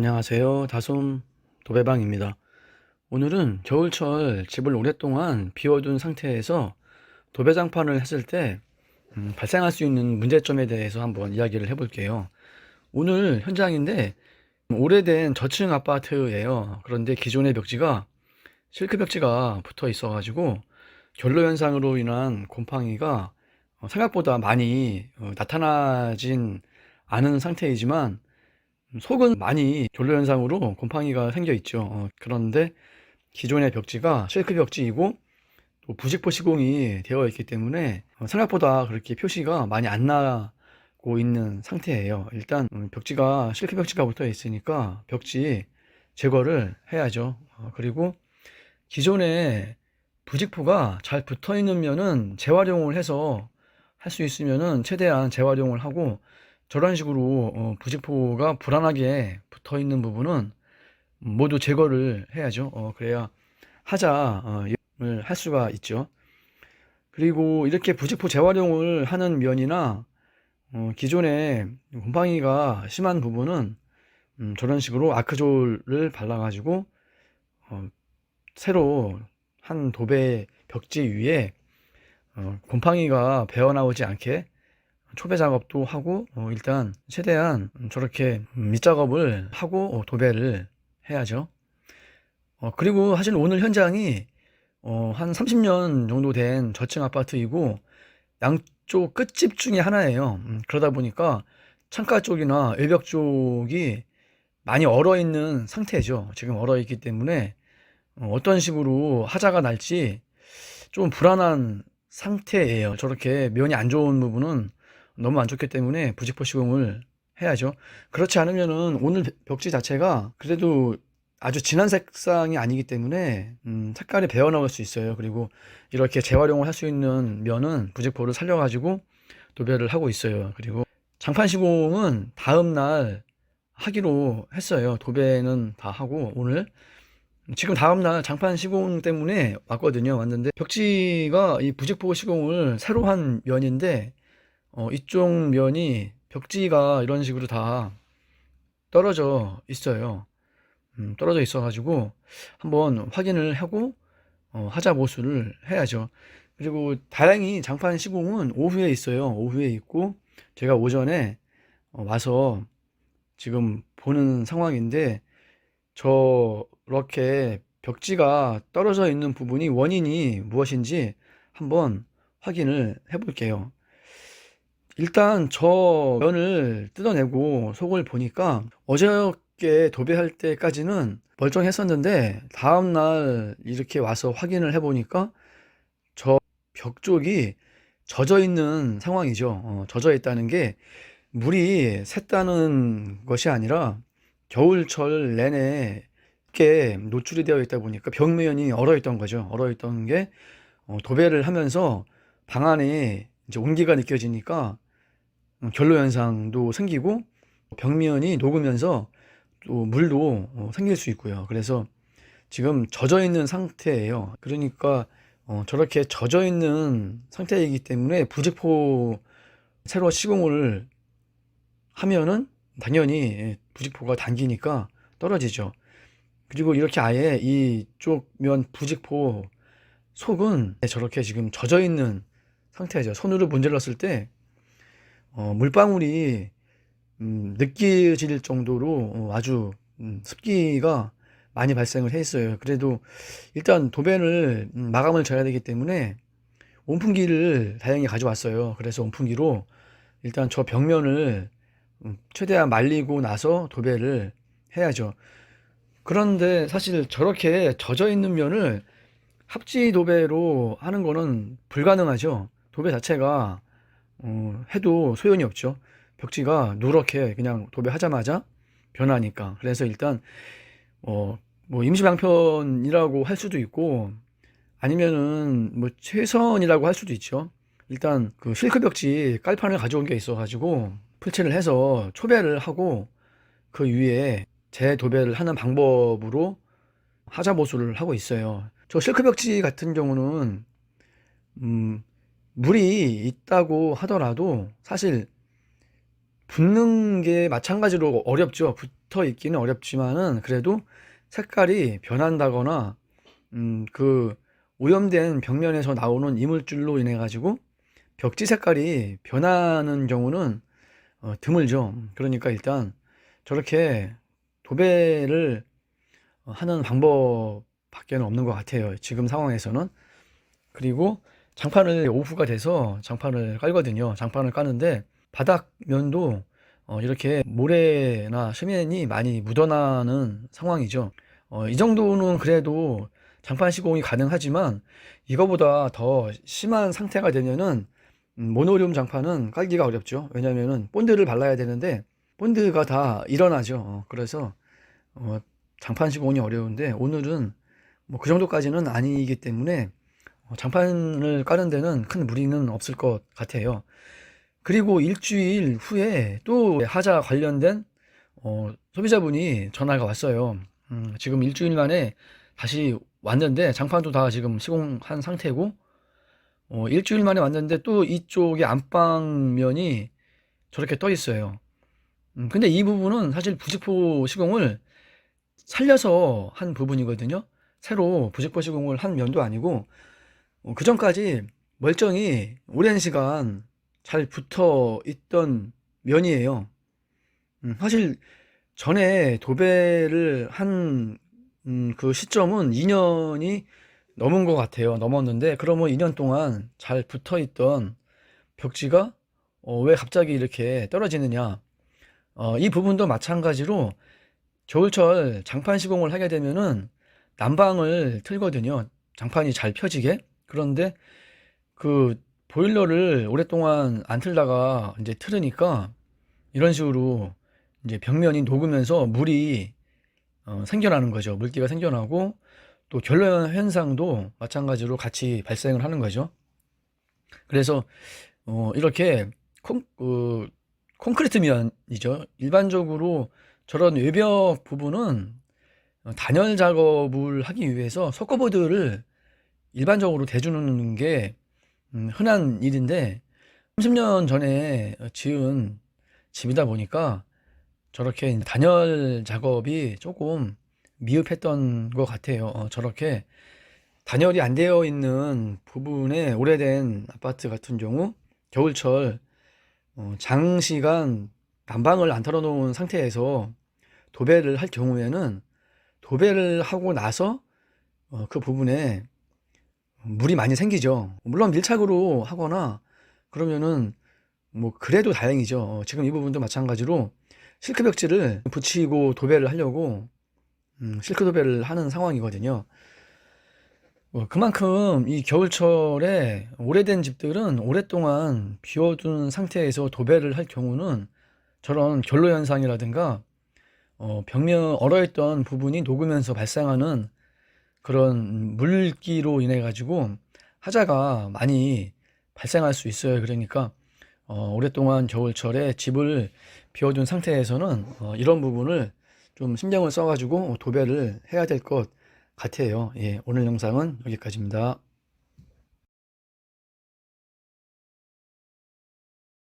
안녕하세요. 다솜 도배방입니다. 오늘은 겨울철 집을 오랫동안 비워둔 상태에서 도배장판을 했을 때 발생할 수 있는 문제점에 대해서 한번 이야기를 해볼게요. 오늘 현장인데 오래된 저층 아파트예요. 그런데 기존의 벽지가 실크 벽지가 붙어 있어 가지고 결로 현상으로 인한 곰팡이가 생각보다 많이 나타나진 않은 상태이지만 속은 많이 결로 현상으로 곰팡이가 생겨 있죠. 그런데 기존의 벽지가 실크 벽지이고 또 부직포 시공이 되어 있기 때문에 생각보다 그렇게 표시가 많이 안 나고 있는 상태예요. 일단 벽지가 실크 벽지가 붙어 있으니까 벽지 제거를 해야죠. 그리고 기존에 부직포가 잘 붙어 있는 면은 재활용을 해서 할 수 있으면은 최대한 재활용을 하고, 저런 식으로 부직포가 불안하게 붙어 있는 부분은 모두 제거를 해야죠. 그래야 하자를 할 수가 있죠. 그리고 이렇게 부직포 재활용을 하는 면이나 기존에 곰팡이가 심한 부분은 저런 식으로 아크졸을 발라가지고 새로 한 도배 벽지 위에 곰팡이가 배어나오지 않게 초배 작업도 하고, 일단 최대한 저렇게 밑작업을 하고 도배를 해야죠. 그리고 사실 오늘 현장이 한 30년 정도 된 저층 아파트이고 양쪽 끝집 중에 하나예요. 그러다 보니까 창가 쪽이나 외벽 쪽이 많이 얼어 있는 상태죠. 지금 얼어 있기 때문에 어떤 식으로 하자가 날지 좀 불안한 상태예요. 저렇게 면이 안 좋은 부분은 너무 안 좋기 때문에 부직포 시공을 해야죠. 그렇지 않으면은 오늘 벽지 자체가 그래도 아주 진한 색상이 아니기 때문에 색깔이 배어 나올 수 있어요. 그리고 이렇게 재활용을 할 수 있는 면은 부직포를 살려 가지고 도배를 하고 있어요. 그리고 장판 시공은 다음 날 하기로 했어요. 도배는 다 하고 오늘 지금 다음날 장판 시공 때문에 왔거든요. 왔는데 벽지가 이 부직포 시공을 새로 한 면인데 이쪽 면이 벽지가 이런 식으로 다 떨어져 있어요. 떨어져 있어 가지고 한번 확인을 하고 하자 보수를 해야죠. 그리고 다행히 장판 시공은 오후에 있어요. 오후에 있고 제가 오전에 와서 지금 보는 상황인데, 저렇게 벽지가 떨어져 있는 부분이 원인이 무엇인지 한번 확인을 해 볼게요. 일단 저 면을 뜯어내고 속을 보니까 어저께 도배할 때까지는 멀쩡했었는데 다음날 이렇게 와서 확인을 해 보니까 저 벽 쪽이 젖어 있는 상황이죠. 젖어 있다는 게 물이 샜다는 것이 아니라 겨울철 내내 이렇게 노출이 되어 있다 보니까 벽면이 얼어 있던 거죠. 얼어 있던 게 도배를 하면서 방 안에 이제 온기가 느껴지니까 결로 현상도 생기고 벽면이 녹으면서 또 물도 생길 수 있고요. 그래서 지금 젖어 있는 상태예요. 그러니까 저렇게 젖어 있는 상태이기 때문에 부직포 새로 시공을 하면은 당연히 부직포가 당기니까 떨어지죠. 그리고 이렇게 아예 이쪽 면 부직포 속은 저렇게 지금 젖어 있는 상태죠. 손으로 문질렀을 때 물방울이 느껴질 정도로 아주 습기가 많이 발생을 해 있어요. 그래도 일단 도배를 마감을 져야 되기 때문에 온풍기를 다행히 가져왔어요. 그래서 온풍기로 일단 저 벽면을 최대한 말리고 나서 도배를 해야죠. 그런데 사실 저렇게 젖어 있는 면을 합지 도배로 하는 거는 불가능하죠. 도배 자체가 해도 소용이 없죠. 벽지가 누렇게 그냥 도배하자마자 변하니까. 그래서 일단 뭐 임시 방편이라고 할 수도 있고 아니면은 뭐 최선이라고 할 수도 있죠. 일단 그 실크 벽지 깔판을 가져온 게 있어 가지고 풀칠을 해서 초배를 하고 그 위에 재도배를 하는 방법으로 하자 보수를 하고 있어요. 저 실크 벽지 같은 경우는 물이 있다고 하더라도 사실 붙는 게 마찬가지로 어렵죠. 붙어 있기는 어렵지만은 그래도 색깔이 변한다거나 그 오염된 벽면에서 나오는 이물질로 인해 가지고 벽지 색깔이 변하는 경우는 드물죠. 그러니까 일단 저렇게 도배를 하는 방법밖에는 없는 것 같아요. 지금 상황에서는. 그리고 장판을 오후가 돼서 장판을 깔거든요. 장판을 까는데 바닥면도 이렇게 모래나 시멘이 많이 묻어나는 상황이죠. 이 정도는 그래도 장판 시공이 가능하지만 이거보다 더 심한 상태가 되면은 모노륨 장판은 깔기가 어렵죠. 왜냐면은 본드를 발라야 되는데 본드가 다 일어나죠. 그래서 장판 시공이 어려운데 오늘은 뭐 그 정도까지는 아니기 때문에 장판을 까는 데는 큰 무리는 없을 것 같아요. 그리고 일주일 후에 또 하자 관련된 소비자분이 전화가 왔어요. 지금 일주일 만에 다시 왔는데 장판도 다 지금 시공한 상태고 일주일 만에 왔는데 또 이쪽에 안방면이 저렇게 떠 있어요. 근데 이 부분은 사실 부직포 시공을 살려서 한 부분이거든요. 새로 부직포 시공을 한 면도 아니고 그 전까지 멀쩡히 오랜 시간 잘 붙어 있던 면이에요. 사실 전에 도배를 한 그 시점은 2년이 넘은 것 같아요. 넘었는데 그러면 2년 동안 잘 붙어 있던 벽지가 왜 갑자기 이렇게 떨어지느냐. 이 부분도 마찬가지로 겨울철 장판 시공을 하게 되면은 난방을 틀거든요. 장판이 잘 펴지게. 그런데 그 보일러를 오랫동안 안 틀다가 이제 틀으니까 이런 식으로 이제 벽면이 녹으면서 물이 생겨나는 거죠. 물기가 생겨나고 또 결로 현상도 마찬가지로 같이 발생을 하는 거죠. 그래서 이렇게 콘크리트 면이죠. 일반적으로 저런 외벽 부분은 단열 작업을 하기 위해서 석고보드를 일반적으로 대주는 게 흔한 일인데 30년 전에 지은 집이다 보니까 저렇게 단열 작업이 조금 미흡했던 것 같아요. 저렇게 단열이 안 되어 있는 부분에 오래된 아파트 같은 경우 겨울철 장시간 난방을 안 틀어놓은 상태에서 도배를 할 경우에는 도배를 하고 나서 그 부분에 물이 많이 생기죠. 물론 밀착으로 하거나 그러면은 뭐 그래도 다행이죠. 지금 이 부분도 마찬가지로 실크 벽지를 붙이고 도배를 하려고 실크 도배를 하는 상황이거든요. 그만큼 이 겨울철에 오래된 집들은 오랫동안 비워둔 상태에서 도배를 할 경우는 저런 결로 현상이라든가 벽면 얼어있던 부분이 녹으면서 발생하는 그런 물기로 인해 가지고 하자가 많이 발생할 수 있어요. 그러니까 오랫동안 겨울철에 집을 비워둔 상태에서는 이런 부분을 좀 신경을 써 가지고 도배를 해야 될 것 같아요. 예, 오늘 영상은 여기까지입니다.